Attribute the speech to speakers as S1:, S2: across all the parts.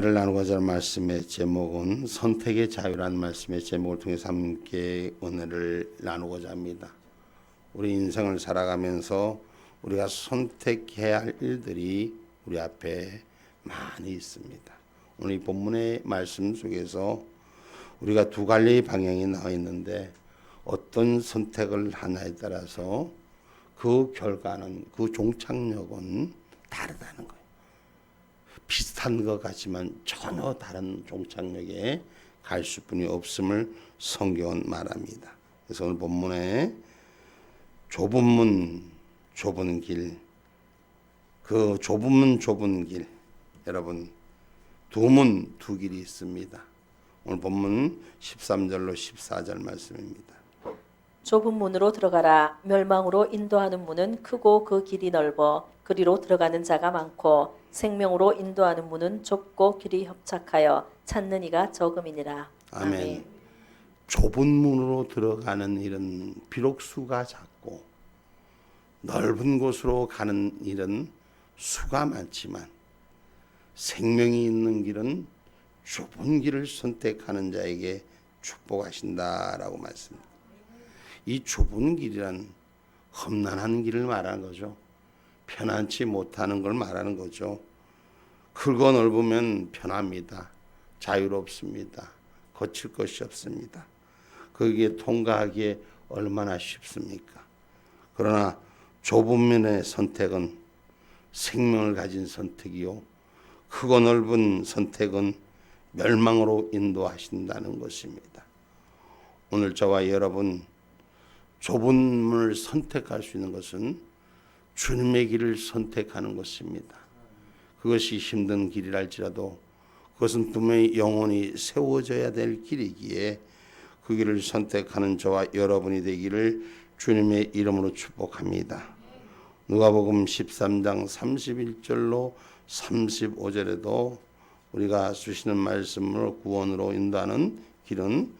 S1: 를 나누고자 하는 말씀의 제목은 선택의 자유라는 말씀의 제목을 통해서 함께 은혜를 나누고자 합니다. 우리 인생을 살아가면서 우리가 선택해야 할 일들이 우리 앞에 많이 있습니다. 오늘 이 본문의 말씀 속에서 우리가 두 갈래의 방향이 나와 있는데 어떤 선택을 하냐에 따라서 그 결과는, 그 종착역은 다르다는 거예요. 비슷한 것 같지만 전혀 다른 종착역에 갈 수뿐이 없음을 성경은 말합니다. 그래서 오늘 본문에 좁은 문 좁은 길, 그 좁은 문 좁은 길, 여러분 두 문 두 길이 있습니다. 오늘 본문 13절로 14절 말씀입니다.
S2: 좁은 문으로 들어가라. 멸망으로 인도하는 문은 크고 그 길이 넓어 그리로 들어가는 자가 많고 생명으로 인도하는 문은 좁고 길이 협착하여 찾는 이가 적음이니라.
S1: 아멘. 좁은 문으로 들어가는 일은 비록 수가 작고 넓은 곳으로 가는 일은 수가 많지만 생명이 있는 길은 좁은 길을 선택하는 자에게 축복하신다라고 말씀합니다. 이 좁은 길이란 험난한 길을 말하는 거죠. 편안치 못하는 걸 말하는 거죠. 크고 넓으면 편합니다. 자유롭습니다. 거칠 것이 없습니다. 거기에 통과하기에 얼마나 쉽습니까? 그러나 좁은 면의 선택은 생명을 가진 선택이요, 크고 넓은 선택은 멸망으로 인도하신다는 것입니다. 오늘 저와 여러분 좁은 문을 선택할 수 있는 것은 주님의 길을 선택하는 것입니다. 그것이 힘든 길이랄지라도 그것은 분명히 영원히 세워져야 될 길이기에 그 길을 선택하는 저와 여러분이 되기를 주님의 이름으로 축복합니다. 누가복음 13장 31절로 35절에도 우리가 주시는 말씀을 구원으로 인도하는 길은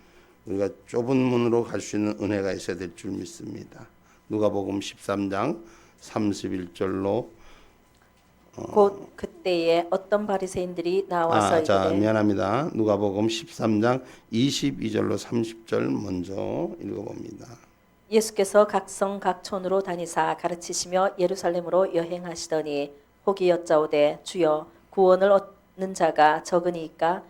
S1: 우리가 좁은 문으로 갈 수 있는 은혜가 있어야 될 줄 믿습니다. 누가복음 13장 31절로
S2: 곧 그때에 어떤 바리새인들이 나와서 이르되
S1: 미안합니다. 누가복음 13장 22절로 30절 먼저 읽어봅니다.
S2: 예수께서 각성 각촌으로 다니사 가르치시며 예루살렘으로 여행하시더니 혹이 여짜오되 주여 구원을 얻는 자가 적으니까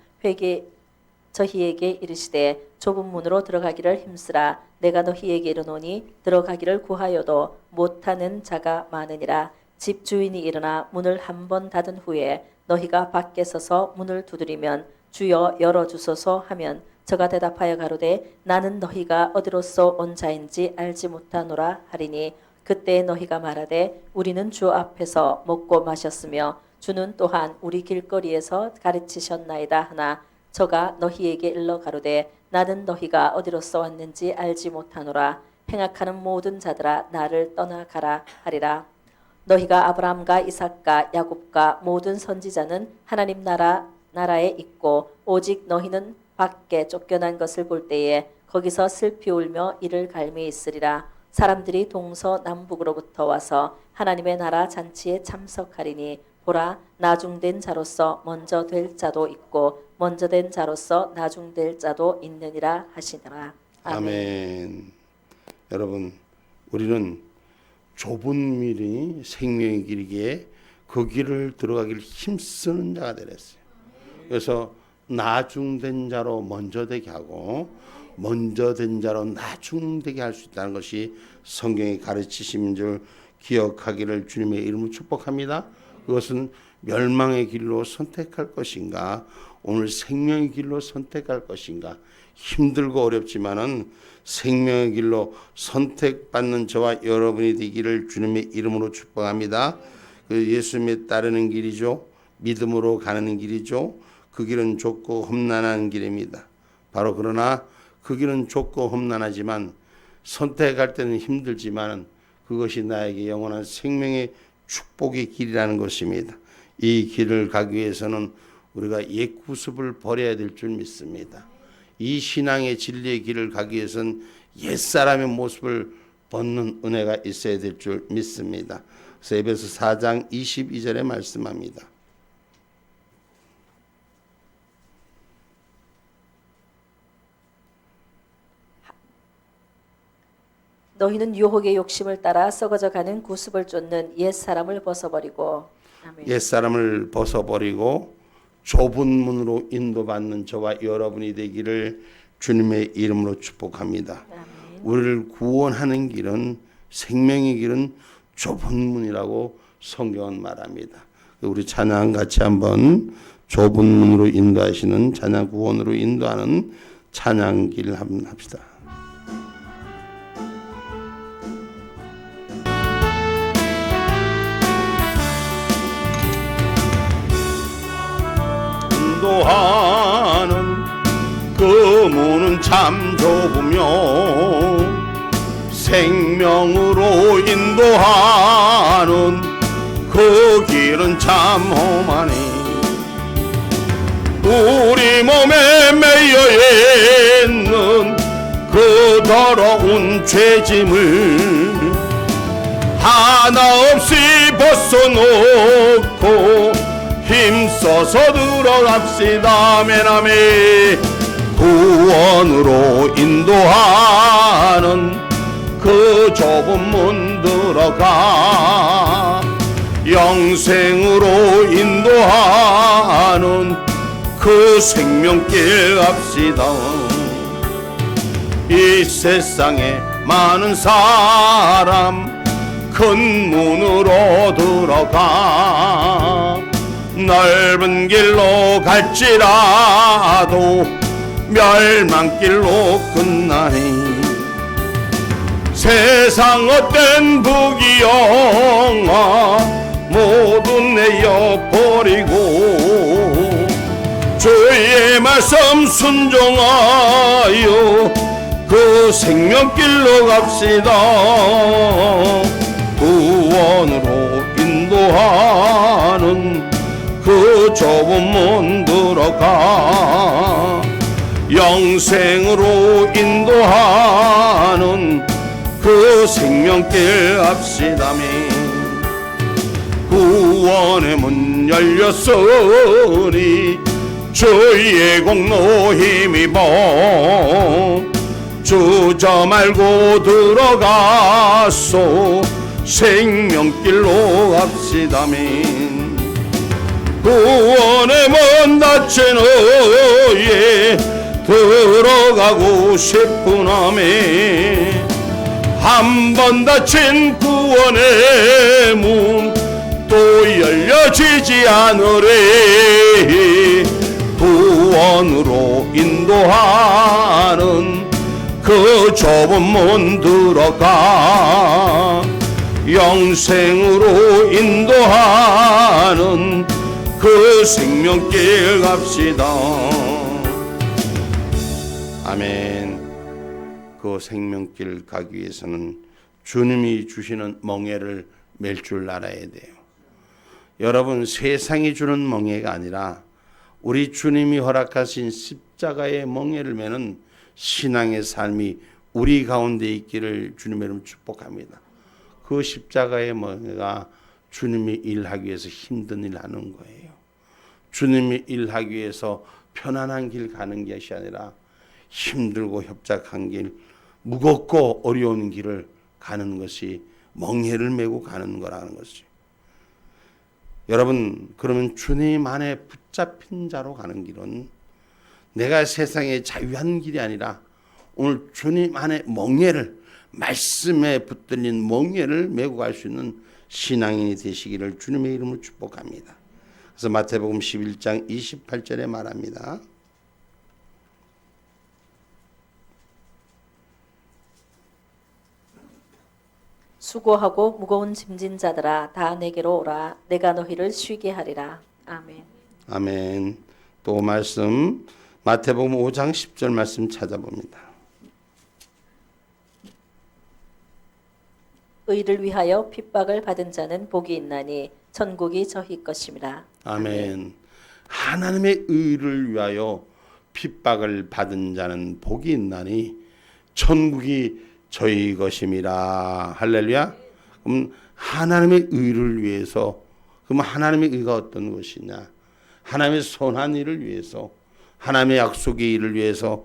S2: 저희에게 이르시되 좁은 문으로 들어가기를 힘쓰라. 내가 너희에게 이르노니 들어가기를 구하여도 못하는 자가 많으니라. 집 주인이 일어나 문을 한 번 닫은 후에 너희가 밖에 서서 문을 두드리면 주여 열어주소서 하면 저가 대답하여 가로되 나는 너희가 어디로서 온 자인지 알지 못하노라 하리니 그때 너희가 말하되 우리는 주 앞에서 먹고 마셨으며 주는 또한 우리 길거리에서 가르치셨나이다 하나 저가 너희에게 일러 가로되 나는 너희가 어디로서 왔는지 알지 못하노라. 행악하는 모든 자들아 나를 떠나가라 하리라. 너희가 아브라함과 이삭과 야곱과 모든 선지자는 하나님 나라에 있고 오직 너희는 밖에 쫓겨난 것을 볼 때에 거기서 슬피 울며 이를 갈미 있으리라. 사람들이 동서남북으로부터 와서 하나님의 나라 잔치에 참석하리니 보라 나중된 자로서 먼저 될 자도 있고 먼저 된 자로서 나중될 자도 있느니라 하시니라.
S1: 아멘. 여러분 우리는 좁은 길이 생명의 길이기에 그 길을 들어가기를 힘쓰는 자가 되랬어요. 그래서 나중된 자로 먼저 되게 하고 먼저 된 자로 나중되게 할 수 있다는 것이 성경이 가르치신 줄 기억하기를 주님의 이름으로 축복합니다. 그것은 멸망의 길로 선택할 것인가 오늘 생명의 길로 선택할 것인가 힘들고 어렵지만은 생명의 길로 선택받는 저와 여러분이 되기를 주님의 이름으로 축복합니다. 그 예수님에 따르는 길이죠. 믿음으로 가는 길이죠. 그 길은 좁고 험난한 길입니다. 바로 그러나 그 길은 좁고 험난하지만 선택할 때는 힘들지만 그것이 나에게 영원한 생명의 축복의 길이라는 것입니다. 이 길을 가기 위해서는 우리가 옛 구습을 버려야 될 줄 믿습니다. 이 신앙의 진리의 길을 가기 위해서는 옛사람의 모습을 벗는 은혜가 있어야 될 줄 믿습니다. 그래서 에베소 4장 22절에 말씀합니다.
S2: 너희는 유혹의 욕심을 따라 썩어져가는 구습을 쫓는 옛 사람을 벗어버리고 아멘.
S1: 옛 사람을 벗어버리고 좁은 문으로 인도받는 저와 여러분이 되기를 주님의 이름으로 축복합니다.
S2: 아멘.
S1: 우리를 구원하는 길은 생명의 길은 좁은 문이라고 성경은 말합니다. 우리 찬양 같이 한번 좁은 문으로 인도하시는 찬양 구원으로 인도하는 찬양길 한번 합시다. 인도하는 그 문은 참 좁으며 생명으로 인도하는 그 길은 참 험하니 우리 몸에 매여 있는 그 더러운 죄짐을 하나 없이 벗어놓고 힘써서 들어갑시다. 아멘 아멘. 구원으로 인도하는 그 좁은 문 들어가 영생으로 인도하는 그 생명길 갑시다. 이 세상에 많은 사람 큰 문으로 들어가 넓은 길로 갈지라도 멸망길로 끝나니 세상 어떤 부귀영화 모두 내어버리고 주의 말씀 순종하여 그 생명길로 갑시다. 구원으로 인도하는 그 좁은 문 들어가 영생으로 인도하는 그 생명길 갑시다며. 구원의 문 열렸으니 주의 공로 힘입어 주저 말고 들어가소 생명길로 갑시다며. 구원의 문 닫힌 후에 들어가고 싶으나매 한 번 닫힌 구원의 문 또 열려지지 않으리. 구원으로 인도하는 그 좁은 문 들어가 영생으로 인도하는 그 생명길 갑시다. 아멘. 그 생명길 가기 위해서는 주님이 주시는 멍에를 맬 줄 알아야 돼요. 여러분, 세상이 주는 멍에가 아니라 우리 주님이 허락하신 십자가의 멍에를 매는 신앙의 삶이 우리 가운데 있기를 주님의 이름으로 축복합니다. 그 십자가의 멍에가 주님이 일하기 위해서 힘든 일 하는 거예요. 주님이 일하기 위해서 편안한 길 가는 것이 아니라 힘들고 협착한 길, 무겁고 어려운 길을 가는 것이 멍에를 메고 가는 거라는 것이죠. 여러분, 그러면 주님 안에 붙잡힌 자로 가는 길은 내가 세상에 자유한 길이 아니라 오늘 주님 안에 멍에를, 말씀에 붙들린 멍에를 메고 갈 수 있는 신앙인이 되시기를 주님의 이름으로 축복합니다. 그래서 마태복음 11장 28절에 말합니다.
S2: 수고하고 무거운 짐진 자들아 다 내게로 오라. 내가 너희를 쉬게 하리라. 아멘.
S1: 아멘. 또 말씀 마태복음 5장 10절 말씀 찾아봅니다.
S2: 의를 위하여 핍박을 받은 자는 복이 있나니 천국이 저희 것임이라.
S1: 아멘. 하나님의 의를 위하여 핍박을 받은 자는 복이 있나니 천국이 저희 것임이라. 할렐루야. 그럼 하나님의 의를 위해서, 그럼 하나님의 의가 어떤 것이냐? 하나님의 선한 일을 위해서, 하나님의 약속의 일을 위해서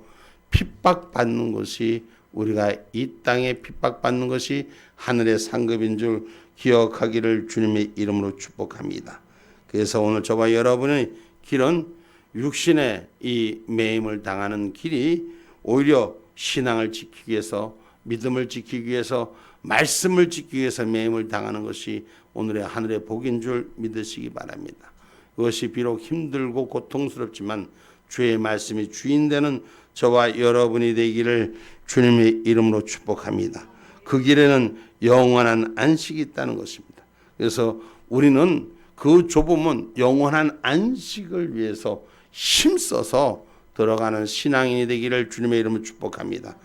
S1: 핍박받는 것이 우리가 이 땅에 핍박받는 것이 하늘의 상급인 줄 기억하기를 주님의 이름으로 축복합니다. 그래서 오늘 저와 여러분의 길은 육신의 이 매임을 당하는 길이 오히려 신앙을 지키기 위해서, 믿음을 지키기 위해서, 말씀을 지키기 위해서 매임을 당하는 것이 오늘의 하늘의 복인 줄 믿으시기 바랍니다. 그것이 비록 힘들고 고통스럽지만 주의 말씀이 주인되는 저와 여러분이 되기를 주님의 이름으로 축복합니다. 그 길에는 영원한 안식이 있다는 것입니다. 그래서 우리는 그 좁음은 영원한 안식을 위해서 힘써서 들어가는 신앙인이 되기를 주님의 이름으로 축복합니다.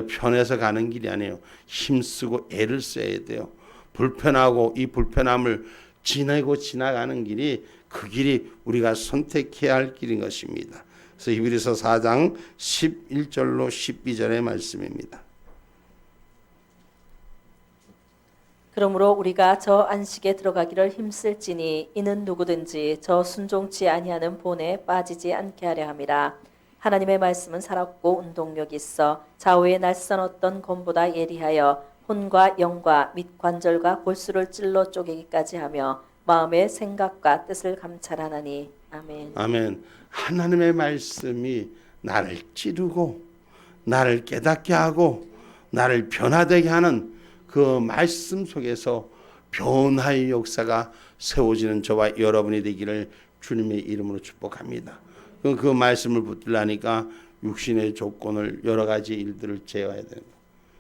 S1: 편해서 가는 길이 아니에요. 힘쓰고 애를 써야 돼요. 불편하고 이 불편함을 지내고 지나가는 길이, 그 길이 우리가 선택해야 할 길인 것입니다. 그래서 히브리서 4장 11절로 12절의 말씀입니다.
S2: 그러므로 우리가 저 안식에 들어가기를 힘쓸지니 이는 누구든지 저 순종치 아니하는 본에 빠지지 않게 하려 함이라. 하나님의 말씀은 살았고 운동력이 있어 좌우에 날선 어떤 검보다 예리하여 혼과 영과 및 관절과 골수를 찔러 쪼개기까지 하며 마음의 생각과 뜻을 감찰하나니. 아멘.
S1: 아멘. 하나님의 말씀이 나를 찌르고 나를 깨닫게 하고 나를 변화되게 하는 그 말씀 속에서 변화의 역사가 세워지는 저와 여러분이 되기를 주님의 이름으로 축복합니다. 그 말씀을 붙들라니까 육신의 조건을, 여러 가지 일들을 제어해야 됩니다.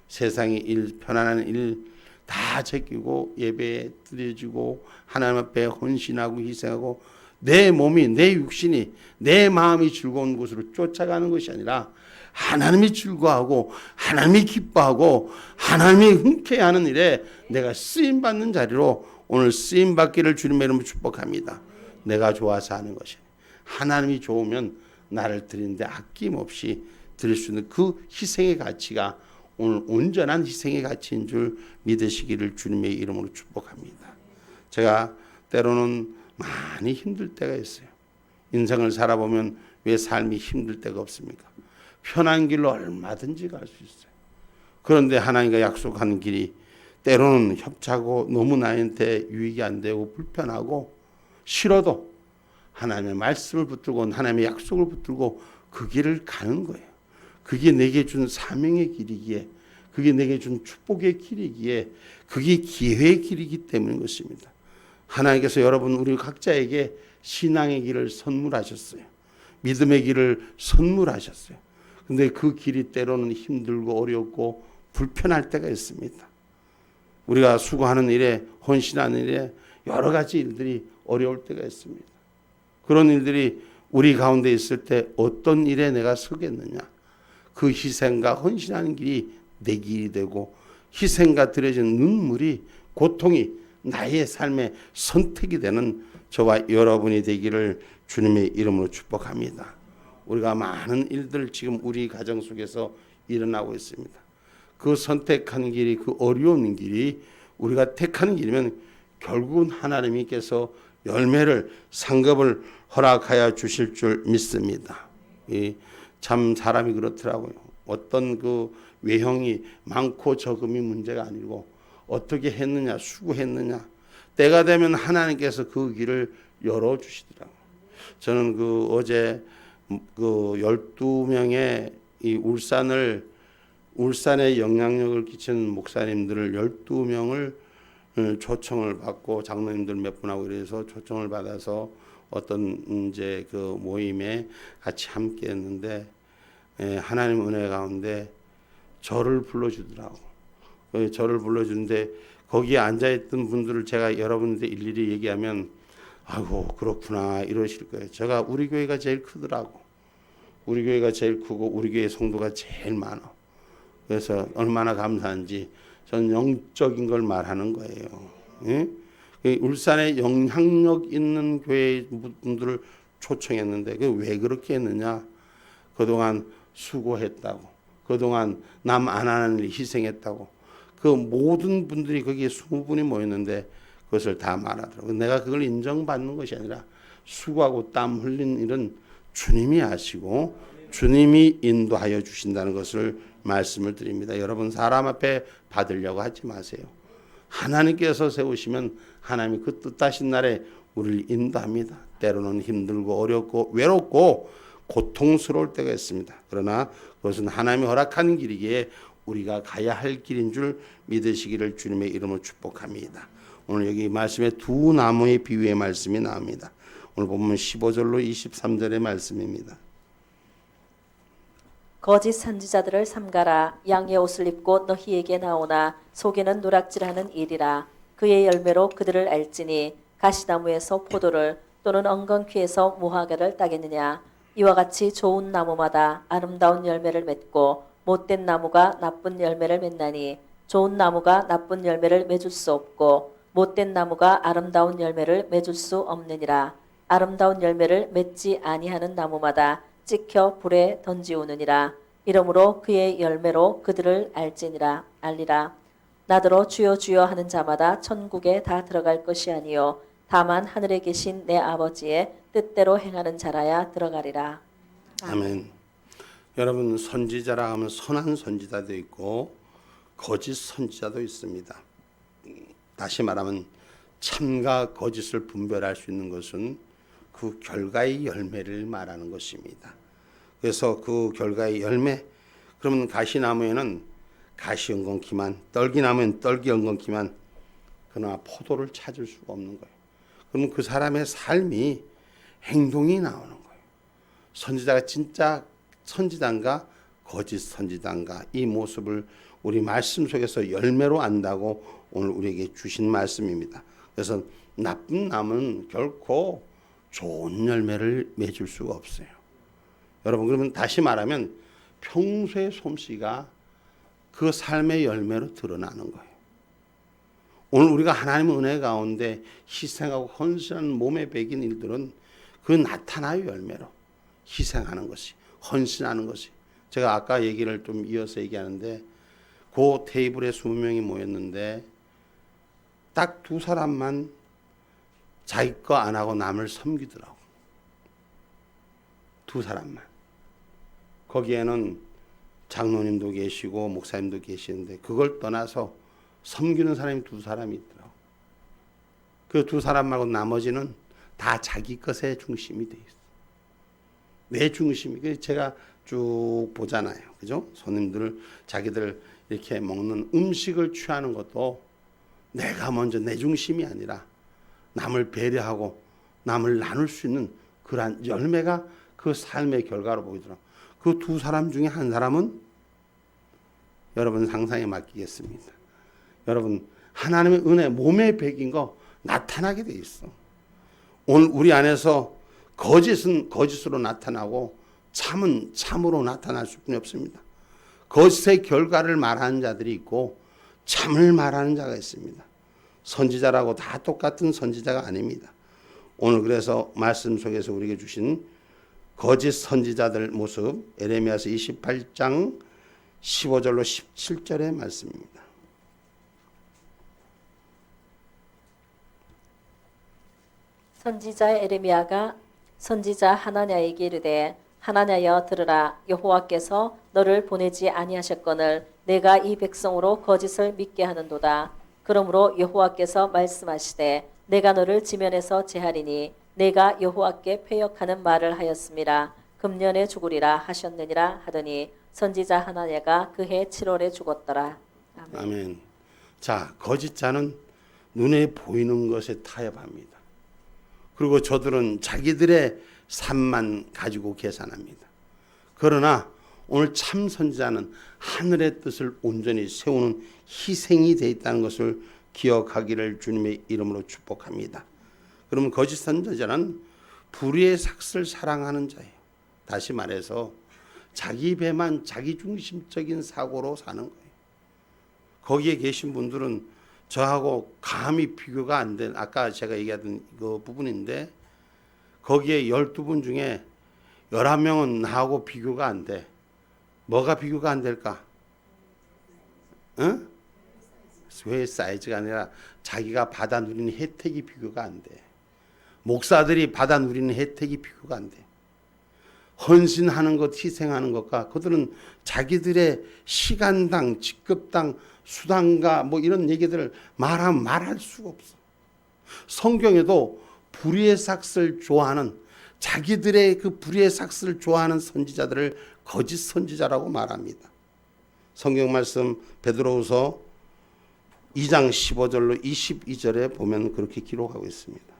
S1: 세상의 일, 편안한 일 다 제끼고 예배에 드려지고 하나님 앞에 헌신하고 희생하고 내 몸이, 내 육신이, 내 마음이 즐거운 곳으로 쫓아가는 것이 아니라 하나님이 즐거워하고 하나님이 기뻐하고 하나님이 흔쾌해하는 일에 내가 쓰임받는 자리로 오늘 쓰임받기를 주님의 이름으로 축복합니다. 내가 좋아서 하는 것이 하나님이 좋으면 나를 드리는데 아낌없이 드릴 수 있는 그 희생의 가치가 오늘 온전한 희생의 가치인 줄 믿으시기를 주님의 이름으로 축복합니다. 제가 때로는 많이 힘들 때가 있어요. 인생을 살아보면 왜 삶이 힘들 때가 없습니까? 편한 길로 얼마든지 갈 수 있어요. 그런데 하나님과 약속하는 길이 때로는 협차고 너무 나한테 유익이 안 되고 불편하고 싫어도 하나님의 말씀을 붙들고 하나님의 약속을 붙들고 그 길을 가는 거예요. 그게 내게 준 사명의 길이기에, 그게 내게 준 축복의 길이기에, 그게 기회의 길이기 때문인 것입니다. 하나님께서 여러분 우리 각자에게 신앙의 길을 선물하셨어요. 믿음의 길을 선물하셨어요. 근데 그 길이 때로는 힘들고 어렵고 불편할 때가 있습니다. 우리가 수고하는 일에, 헌신하는 일에 여러 가지 일들이 어려울 때가 있습니다. 그런 일들이 우리 가운데 있을 때 어떤 일에 내가 서겠느냐? 그 희생과 헌신하는 길이 내 길이 되고 희생과 드려진 눈물이, 고통이 나의 삶의 선택이 되는 저와 여러분이 되기를 주님의 이름으로 축복합니다. 우리가 많은 일들 지금 우리 가정 속에서 일어나고 있습니다. 그 선택하는 길이, 그 어려운 길이 우리가 택하는 길이면 결국은 하나님께서 열매를, 상급을 허락하여 주실 줄 믿습니다. 참 사람이 그렇더라고요. 어떤 그 외형이 많고 적음이 문제가 아니고 어떻게 했느냐, 수고했느냐, 때가 되면 하나님께서 그 길을 열어주시더라고요. 저는 그 어제 그 12명의 이 울산에 영향력을 끼치는 목사님들을 12명을 초청을 받고 장로님들 몇 분하고 이래서 초청을 받아서 어떤 이제 그 모임에 같이 함께 했는데 하나님 은혜 가운데 저를 불러주더라고. 저를 불러주는데 거기에 앉아있던 분들을 제가 여러분들 일일이 얘기하면 아이고 그렇구나 이러실 거예요. 제가 우리 교회가 제일 크더라고. 우리 교회가 제일 크고 우리 교회 성도가 제일 많아. 그래서 얼마나 감사한지 저는 영적인 걸 말하는 거예요. 예? 울산에 영향력 있는 교회 분들을 초청했는데 왜 그렇게 했느냐? 그동안 수고했다고, 그동안 남 안 하는 일 희생했다고, 그 모든 분들이 거기에 20분이 모였는데 그것을 다 말하더라고요. 내가 그걸 인정받는 것이 아니라 수고하고 땀 흘린 일은 주님이 아시고 주님이 인도하여 주신다는 것을 말씀을 드립니다. 여러분 사람 앞에 받으려고 하지 마세요. 하나님께서 세우시면 하나님이 그 뜻하신 날에 우리를 인도합니다. 때로는 힘들고 어렵고 외롭고 고통스러울 때가 있습니다. 그러나 그것은 하나님이 허락한 길이기에 우리가 가야 할 길인 줄 믿으시기를 주님의 이름으로 축복합니다. 오늘 여기 말씀에 두 나무의 비유의 말씀이 나옵니다. 오늘 보면 15절로 23절의 말씀입니다.
S2: 거짓 선지자들을 삼가라. 양의 옷을 입고 너희에게 나오나 속에는 누락질하는 일이라. 그의 열매로 그들을 알지니 가시나무에서 포도를 또는 엉겅퀴에서 무화과를 따겠느냐. 이와 같이 좋은 나무마다 아름다운 열매를 맺고 못된 나무가 나쁜 열매를 맺나니 좋은 나무가 나쁜 열매를 맺을 수 없고 못된 나무가 아름다운 열매를 맺을 수 없느니라. 아름다운 열매를 맺지 아니하는 나무마다 찍혀 불에 던지우느니라. 이러므로 그의 열매로 그들을 알리라. 나더러 주여 주여 하는 자마다 천국에 다 들어갈 것이 아니요 다만 하늘에 계신 내 아버지의 뜻대로 행하는 자라야 들어가리라.
S1: 아멘. 여러분 선지자라 하면 선한 선지자도 있고 거짓 선지자도 있습니다. 다시 말하면 참과 거짓을 분별할 수 있는 것은 그 결과의 열매를 말하는 것입니다. 그래서 그 결과의 열매, 그러면 가시나무에는 가시 엉겅퀴만, 떨기나무에는 떨기 엉겅퀴만, 그러나 포도를 찾을 수가 없는 거예요. 그러면 그 사람의 삶이 행동이 나오는 거예요. 선지자가 진짜 선지자인가 거짓 선지자인가, 이 모습을 우리 말씀 속에서 열매로 안다고 오늘 우리에게 주신 말씀입니다. 그래서 나쁜 나무는 결코 좋은 열매를 맺을 수가 없어요. 여러분 그러면 다시 말하면 평소의 솜씨가 그 삶의 열매로 드러나는 거예요. 오늘 우리가 하나님의 은혜 가운데 희생하고 헌신하는 몸에 배긴 일들은 그 나타나요. 열매로 희생하는 것이, 헌신하는 것이. 제가 아까 얘기를 좀 이어서 얘기하는데 그 테이블에 20명이 모였는데 딱 두 사람만 자기 거 안 하고 남을 섬기더라고. 두 사람만. 거기에는 장로님도 계시고 목사님도 계시는데 그걸 떠나서 섬기는 사람이 두 사람이 있더라고. 그 두 사람 말고 나머지는 다 자기 것에 중심이 돼 있어. 내 중심이. 제가 쭉 보잖아요. 그죠? 손님들 자기들 이렇게 먹는 음식을 취하는 것도 내가 먼저 내 중심이 아니라 남을 배려하고 남을 나눌 수 있는 그러한 열매가 그 삶의 결과로 보이더라고요. 그 두 사람 중에 한 사람은 여러분 상상에 맡기겠습니다. 여러분 하나님의 은혜 몸에 배긴 거 나타나게 돼 있어. 오늘 우리 안에서 거짓은 거짓으로 나타나고 참은 참으로 나타날 수뿐이 없습니다. 거짓의 결과를 말하는 자들이 있고 참을 말하는 자가 있습니다. 선지자라고 다 똑같은 선지자가 아닙니다. 오늘 그래서 말씀 속에서 우리에게 주신 거짓 선지자들 모습, 에레미야서 28장 15절로 17절의 말씀입니다.
S2: 선지자 에레미야가 선지자 하나냐에게 이르되 하나냐여 들으라. 여호와께서 너를 보내지 아니하셨거늘 내가 이 백성으로 거짓을 믿게 하는도다. 그러므로 여호와께서 말씀하시되 내가 너를 지면에서 제하리니 내가 여호와께 패역하는 말을 하였음이라. 금년에 죽으리라 하셨느니라 하더니 선지자 하나냐가 그해 7월에 죽었더라. 아멘.
S1: 아멘. 자, 거짓자는 눈에 보이는 것에 타협합니다. 그리고 저들은 자기들의 삶만 가지고 계산합니다. 그러나 오늘 참 선지자는 하늘의 뜻을 온전히 세우는 희생이 되어 있다는 것을 기억하기를 주님의 이름으로 축복합니다. 그러면 거짓 선지자는 불의의 삭슬 사랑하는 자예요. 다시 말해서 자기 배만 자기 중심적인 사고로 사는 거예요. 거기에 계신 분들은 저하고 감히 비교가 안 된, 아까 제가 얘기하던 그 부분인데 거기에 12분 중에 11명은 나하고 비교가 안 돼. 뭐가 비교가 안 될까? 응? 왜 사이즈가 아니라 자기가 받아 누리는 혜택이 비교가 안 돼. 목사들이 받아 누리는 혜택이 비교가 안 돼. 헌신하는 것, 희생하는 것과 그들은 자기들의 시간당, 직급당, 수당가 뭐 이런 얘기들을 말하면 말할 수가 없어. 성경에도 불의의 삭슬 좋아하는 자기들의 그 불의의 삭슬을 좋아하는 선지자들을 거짓 선지자라고 말합니다. 성경 말씀 베드로후서 2장 15절로 22절에 보면 그렇게 기록하고 있습니다.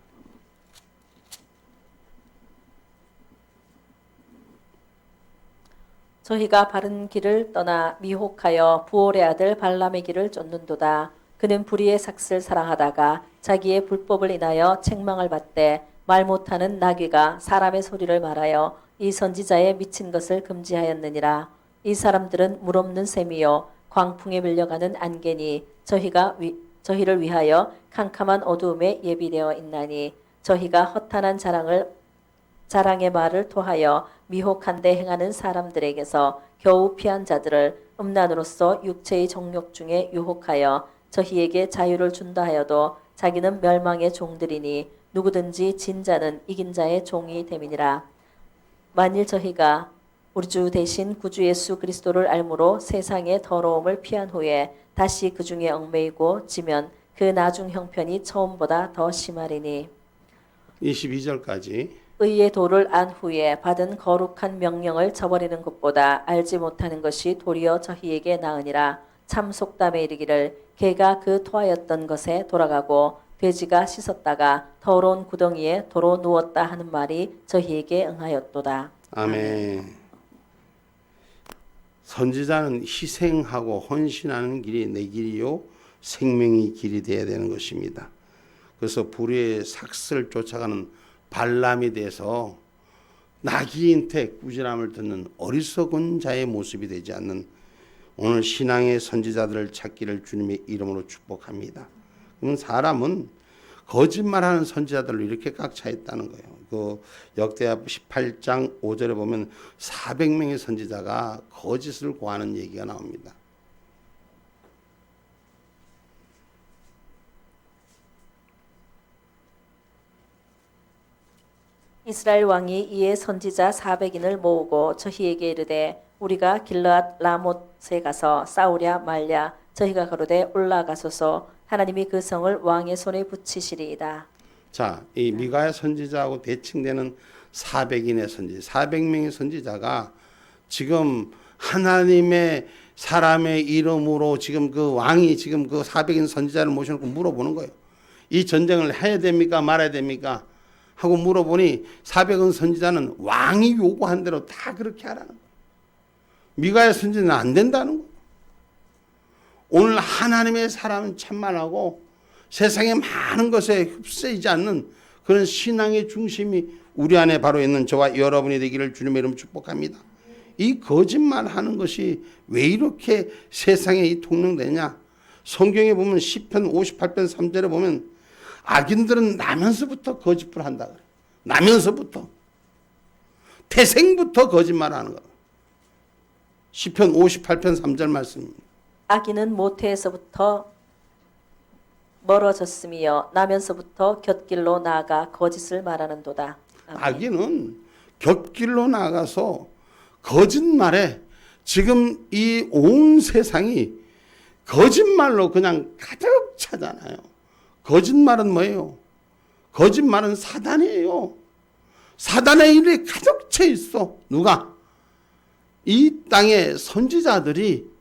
S2: 저희가 바른 길을 떠나 미혹하여 부올의 아들 발람의 길을 쫓는도다. 그는 불의의 삭슬 사랑하다가 자기의 불법을 인하여 책망을 받되 말 못하는 나귀가 사람의 소리를 말하여 이 선지자의 미친 것을 금지하였느니라. 이 사람들은 물 없는 샘이요 광풍에 밀려가는 안개니 저희를 위하여 캄캄한 어두움에 예비되어 있나니 저희가 허탄한 자랑의 말을 토하여 미혹한데 행하는 사람들에게서 겨우 피한 자들을 음란으로서 육체의 정욕 중에 유혹하여 저희에게 자유를 준다 하여도 자기는 멸망의 종들이니 누구든지 진 자는 이긴 자의 종이 됨이니라. 만일 저희가 우리 주 대신 구주 예수 그리스도를 알므로 세상의 더러움을 피한 후에 다시 그 중에 얽매이고 지면 그 나중 형편이 처음보다 더 심하리니
S1: 22절까지
S2: 의의 도를 안 후에 받은 거룩한 명령을 저버리는 것보다 알지 못하는 것이 도리어 저희에게 나으니라. 참 속담에 이르기를 개가 그 토하였던 것에 돌아가고 돼지가 씻었다가 더러운 구덩이에 도로 누웠다 하는 말이 저희에게 응하였도다.
S1: 아멘. 선지자는 희생하고 헌신하는 길이 내 길이요 생명의 길이 되어야 되는 것입니다. 그래서 불의의 삭슬 쫓아가는 발람에 대해서 나귀인태 꾸지람을 듣는 어리석은 자의 모습이 되지 않는 오늘 신앙의 선지자들을 찾기를 주님의 이름으로 축복합니다. 그러면 사람은 거짓말하는 선지자들로 이렇게 꽉 차 있다는 거예요. 그 역대하 18장 5절에 보면 400명의 선지자가 거짓을 고하는 얘기가 나옵니다.
S2: 이스라엘 왕이 이에 선지자 400인을 모으고 저희에게 이르되 우리가 길르앗 라못에 가서 싸우랴 말랴. 저희가 가로되 올라가소서. 하나님이 그 성을 왕의 손에 붙이시리이다.
S1: 자, 이 미가야 선지자하고 대칭되는 400인의 선지, 400명의 선지자가 지금 하나님의 사람의 이름으로 지금 그 왕이 지금 그 400인 선지자를 모셔놓고 물어보는 거예요. 이 전쟁을 해야 됩니까? 말아야 됩니까? 하고 물어보니 400인 선지자는 왕이 요구한 대로 다 그렇게 하라는 거예요. 미가야 선지자는 안 된다는 거예요. 오늘 하나님의 사람은 천만하고 세상의 많은 것에 휩싸이지 않는 그런 신앙의 중심이 우리 안에 바로 있는 저와 여러분이 되기를 주님의 이름으로 축복합니다. 이 거짓말하는 것이 왜 이렇게 세상에 이 통용되냐? 성경에 보면 시편 58편 3절에 보면 악인들은 나면서부터 거짓을 한다 그래요. 나면서부터 태생부터 거짓말하는 거예요. 시편 58편 3절 말씀입니다.
S2: 악인은 모태에서부터 멀어졌으며 나면서부터 곁길로 나아가 거짓을 말하는도다. 아멘.
S1: 악인은 곁길로 나가서 거짓말에 지금 이 온 세상이 거짓말로 그냥 가득 차잖아요. 거짓말은 뭐예요? 거짓말은 사단이에요. 사단의 일이 가득 차 있어. 누가? 이 땅의 선지자들이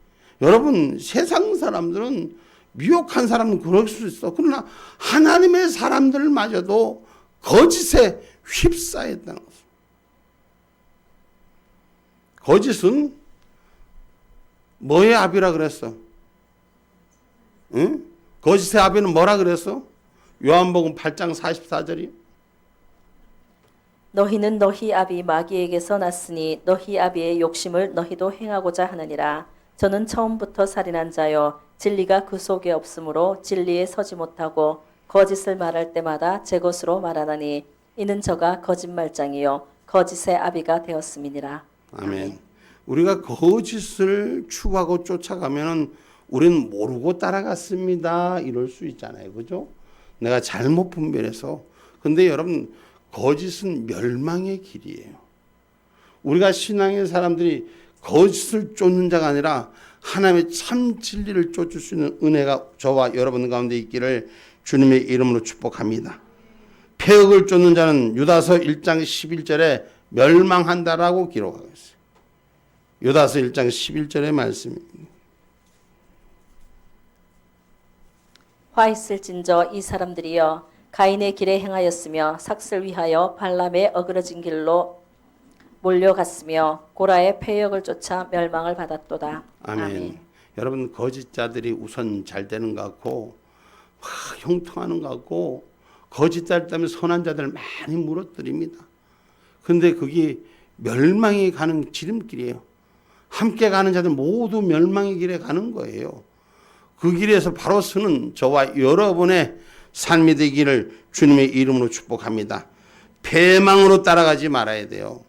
S1: 여러분 세상 사람들은 미혹한 사람은 그럴 수 있어. 그러나 하나님의 사람들마저도 거짓에 휩싸였다는 거죠. 거짓은 뭐의 압이라 그랬어? 응? 거짓의 압이는 뭐라 그랬어? 요한복음 8장 44절이
S2: 너희는 너희 아비 마귀에게서 났으니 너희 아비의 욕심을 너희도 행하고자 하느니라. 저는 처음부터 살인한 자요 진리가 그 속에 없으므로 진리에 서지 못하고 거짓을 말할 때마다 제 것으로 말하나니 이는 저가 거짓말장이요 거짓의 아비가 되었음이니라.
S1: 아멘. 우리가 거짓을 추구하고 쫓아가면은 우리는 모르고 따라갔습니다. 이럴 수 있잖아요. 그죠? 내가 잘못 분별해서. 근데 여러분 거짓은 멸망의 길이에요. 우리가 신앙의 사람들이 거짓을 쫓는 자가 아니라 하나님의 참 진리를 쫓을 수 있는 은혜가 저와 여러분 가운데 있기를 주님의 이름으로 축복합니다. 폐역을 쫓는 자는 유다서 1장 11절에 멸망한다라고 기록하고 있어요. 유다서 1장 11절의 말씀입니다.
S2: 화 있을진저 이 사람들이여 가인의 길에 행하였으며 삭슬 위하여 발람의 어그러진 길로 몰려갔으며 고라의 폐역을 쫓아 멸망을 받았도다.
S1: 아멘. 여러분 거짓자들이 우선 잘 되는 것 같고 형통하는 것 같고 거짓자들 때문에 선한 자들 많이 무너뜨립니다. 그런데 그게 멸망에 가는 지름길이에요. 함께 가는 자들 모두 멸망의 길에 가는 거예요. 그 길에서 바로 서는 저와 여러분의 삶이 되기를 주님의 이름으로 축복합니다. 패망으로 따라가지 말아야 돼요.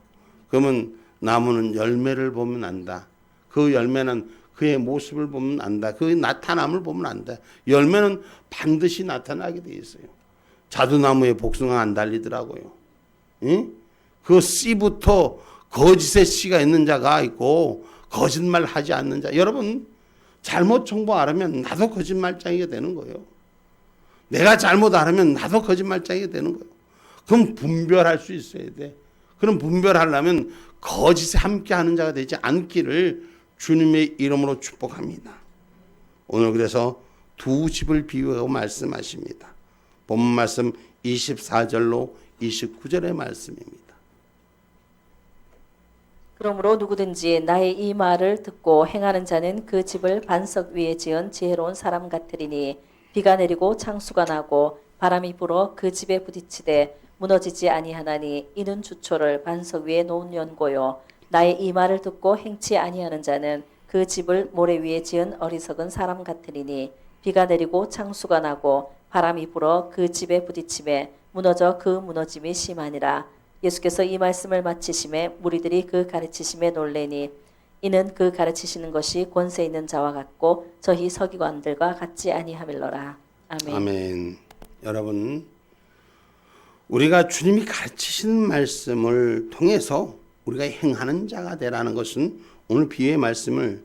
S1: 그러면 나무는 열매를 보면 안다. 그 열매는 그의 모습을 보면 안다. 그의 나타남을 보면 안다. 열매는 반드시 나타나게 돼 있어요. 자두나무에 복숭아 안 달리더라고요. 응? 그 씨부터 거짓의 씨가 있는 자가 있고 거짓말 하지 않는 자. 여러분 잘못 정보 알으면 나도 거짓말쟁이가 되는 거예요. 내가 잘못 알으면 나도 거짓말쟁이가 되는 거예요. 그럼 분별할 수 있어야 돼. 그럼 분별하려면 거짓에 함께하는 자가 되지 않기를 주님의 이름으로 축복합니다. 오늘 그래서 두 집을 비유하고 말씀하십니다. 본문 말씀 24절로 29절의 말씀입니다.
S2: 그러므로 누구든지 나의 이 말을 듣고 행하는 자는 그 집을 반석 위에 지은 지혜로운 사람 같으리니 비가 내리고 창수가 나고 바람이 불어 그 집에 부딪히되 무너지지 아니하나니 이는 주초를 반석 위에 놓은 연고요. 나의 이 말을 듣고 행치 아니하는 자는 그 집을 모래 위에 지은 어리석은 사람 같으리니 비가 내리고 창수가 나고 바람이 불어 그 집에 부딪히매 무너져 그 무너짐이 심하니라. 예수께서 이 말씀을 마치심에 무리들이 그 가르치심에 놀래니 이는 그 가르치시는 것이 권세 있는 자와 같고 저희 서기관들과 같지 아니하밀러라. 아멘.
S1: 아멘. 여러분 우리가 주님이 가르치신 말씀을 통해서 우리가 행하는 자가 되라는 것은 오늘 비유의 말씀을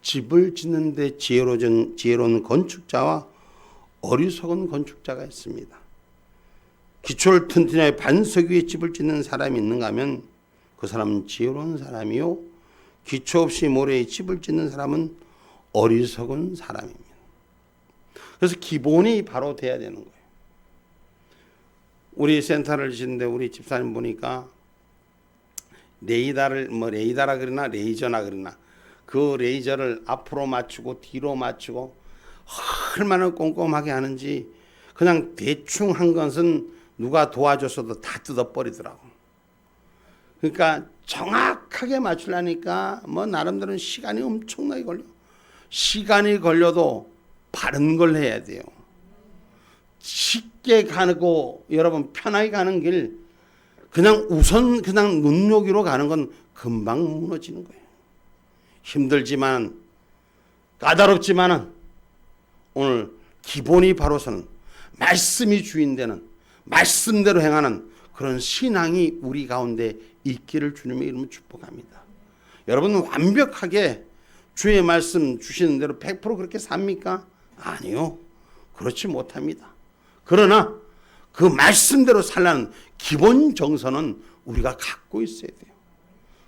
S1: 집을 짓는 데 지혜로운 건축자와 어리석은 건축자가 있습니다. 기초를 튼튼하게 반석 위에 집을 짓는 사람이 있는가 하면 그 사람은 지혜로운 사람이요 기초 없이 모래에 집을 짓는 사람은 어리석은 사람입니다. 그래서 기본이 바로 돼야 되는 거예요. 우리 센터를 짓는데 우리 집사님 보니까 레이더라 그러나 레이저나 그러나 그 레이저를 앞으로 맞추고 뒤로 맞추고 얼마나 꼼꼼하게 하는지 그냥 대충 한 것은 누가 도와줬어도 다 뜯어버리더라고. 그러니까 정확하게 맞추려니까 뭐 나름대로 시간이 엄청나게 걸려. 시간이 걸려도 바른 걸 해야 돼요. 쉽게 가고 여러분 편하게 가는 길 그냥 우선 그냥 눈요기로 가는 건 금방 무너지는 거예요. 힘들지만 까다롭지만은 오늘 기본이 바로서는 말씀이 주인되는 말씀대로 행하는 그런 신앙이 우리 가운데 있기를 주님의 이름으로 축복합니다. 여러분은 완벽하게 주의 말씀 주시는 대로 100% 그렇게 삽니까? 아니요. 그렇지 못합니다. 그러나 그 말씀대로 살라는 기본 정서는 우리가 갖고 있어야 돼요.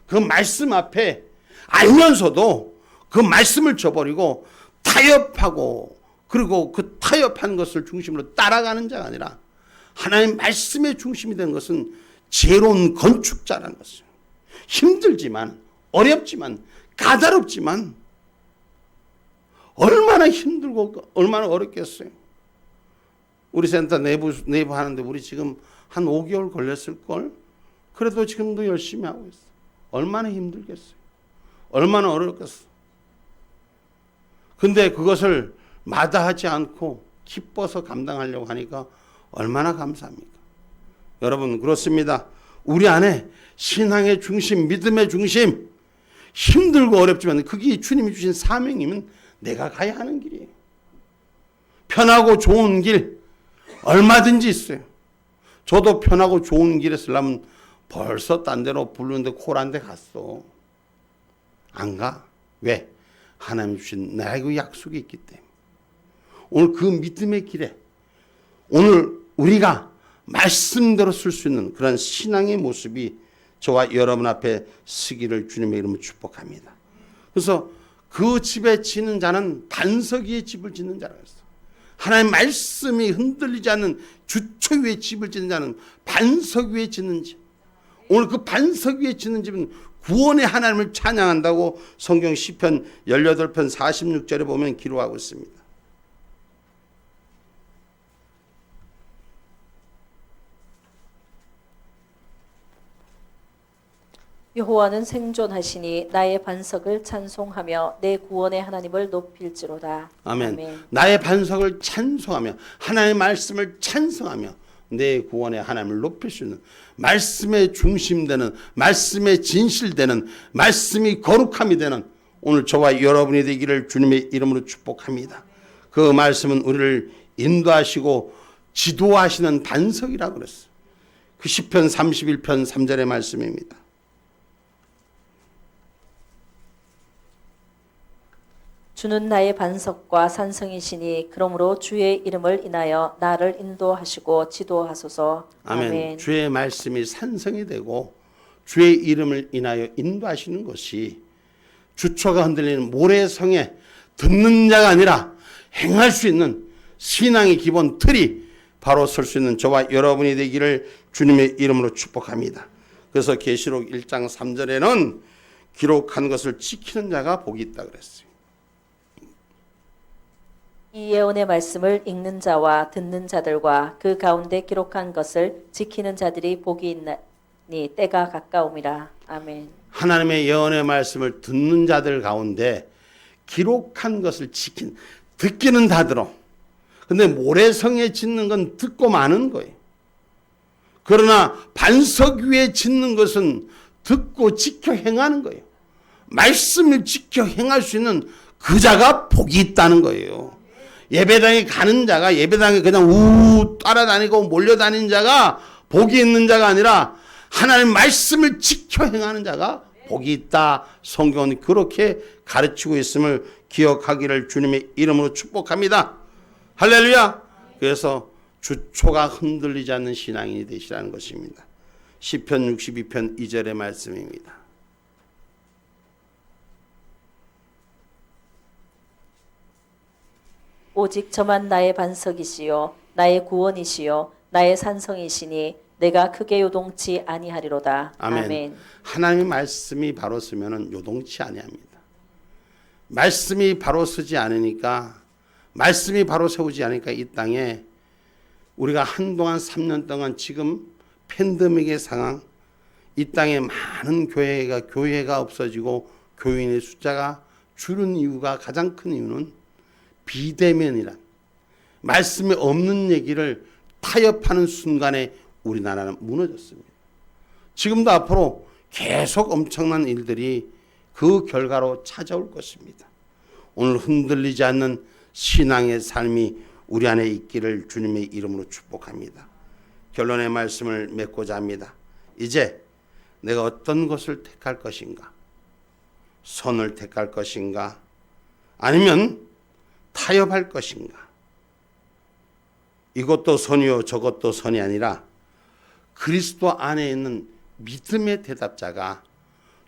S1: 그 말씀 앞에 알면서도 그 말씀을 저버리고 타협하고 그리고 그 타협한 것을 중심으로 따라가는 자가 아니라 하나님 말씀의 중심이 되는 것은 지혜로운 건축자라는 것이에요. 힘들지만 어렵지만 까다롭지만 얼마나 힘들고 얼마나 어렵겠어요. 우리 센터 내부 하는데 우리 지금 한 5개월 걸렸을걸? 그래도 지금도 열심히 하고 있어. 얼마나 힘들겠어요. 얼마나 어렵겠어. 근데 그것을 마다하지 않고 기뻐서 감당하려고 하니까 얼마나 감사합니까? 여러분 그렇습니다. 우리 안에 신앙의 중심, 믿음의 중심, 힘들고 어렵지만 그게 주님이 주신 사명이면 내가 가야 하는 길이에요. 편하고 좋은 길 얼마든지 있어요. 저도 편하고 좋은 길에 쓰려면 벌써 딴 데로 부르는데 콜한데 갔어. 안 가? 왜? 하나님 주신 나에게 약속이 있기 때문에. 오늘 그 믿음의 길에 오늘 우리가 말씀대로 쓸 수 있는 그런 신앙의 모습이 저와 여러분 앞에 서기를 주님의 이름으로 축복합니다. 그래서 그 집에 지는 자는 반석 위에 집을 짓는 자라고 했어. 하나님의 말씀이 흔들리지 않는 주초 위에 집을 짓는 자는 반석 위에 짓는 집. 오늘 그 반석 위에 짓는 집은 구원의 하나님을 찬양한다고 성경 시편 18편 46절에 보면 기록하고 있습니다.
S2: 여호와는 생존하시니 나의 반석을 찬송하며 내 구원의 하나님을 높일지로다.
S1: 아멘. 나의 반석을 찬송하며 하나님의 말씀을 찬송하며 내 구원의 하나님을 높일 수 있는 말씀의 중심되는 말씀의 진실되는 말씀이 거룩함이 되는 오늘 저와 여러분이 되기를 주님의 이름으로 축복합니다. 그 말씀은 우리를 인도하시고 지도하시는 반석이라고 그랬어요. 그 시편 31편 3절의 말씀입니다.
S2: 주는 나의 반석과 산성이시니 그러므로 주의 이름을 인하여 나를 인도하시고 지도하소서.
S1: 아멘.
S2: 아멘.
S1: 주의 말씀이 산성이 되고 주의 이름을 인하여 인도하시는 것이 주초가 흔들리는 모래성에 듣는 자가 아니라 행할 수 있는 신앙의 기본 틀이 바로 설 수 있는 저와 여러분이 되기를 주님의 이름으로 축복합니다. 그래서 계시록 1장 3절에는 기록한 것을 지키는 자가 복이 있다 그랬어요.
S2: 이 예언의 말씀을 읽는 자와 듣는 자들과 그 가운데 기록한 것을 지키는 자들이 복이 있나니 때가 가까움이라. 아멘.
S1: 하나님의 예언의 말씀을 듣는 자들 가운데 기록한 것을 듣기는 다 들어. 근데 모래성에 짓는 건 듣고 마는 거예요. 그러나 반석 위에 짓는 것은 듣고 지켜 행하는 거예요. 말씀을 지켜 행할 수 있는 그 자가 복이 있다는 거예요. 예배당에 가는 자가 예배당에 그냥 따라다니고 몰려다니는 자가 복이 있는 자가 아니라 하나님 말씀을 지켜 행하는 자가 복이 있다. 성경은 그렇게 가르치고 있음을 기억하기를 주님의 이름으로 축복합니다. 할렐루야. 그래서 주초가 흔들리지 않는 신앙인이 되시라는 것입니다. 시편 62편 2절의 말씀입니다.
S2: 오직 저만 나의 반석이시요 나의 구원이시요 나의 산성이시니 내가 크게 요동치 아니하리로다.
S1: 아멘.
S2: 아멘.
S1: 하나님의 말씀이 바로 서면은 요동치 아니합니다. 말씀이 바로 서지 않으니까 말씀이 바로 세우지 않으니까 이 땅에 우리가 한동안 3년 동안 지금 팬데믹의 상황 이 땅에 많은 교회가 없어지고 교인의 숫자가 줄은 이유가 가장 큰 이유는 비대면이란 말씀이 없는 얘기를 타협하는 순간에 우리나라는 무너졌습니다. 지금도 앞으로 계속 엄청난 일들이 그 결과로 찾아올 것입니다. 오늘 흔들리지 않는 신앙의 삶이 우리 안에 있기를 주님의 이름으로 축복합니다. 결론의 말씀을 맺고자 합니다. 이제 내가 어떤 것을 택할 것인가? 선을 택할 것인가? 아니면 타협할 것인가? 이것도 선이요 저것도 선이 아니라 그리스도 안에 있는 믿음의 대답자가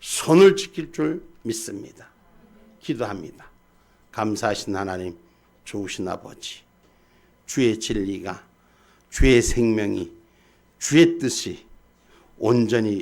S1: 선을 지킬 줄 믿습니다. 기도합니다. 감사하신 하나님, 좋으신 아버지, 주의 진리가, 주의 생명이, 주의 뜻이 온전히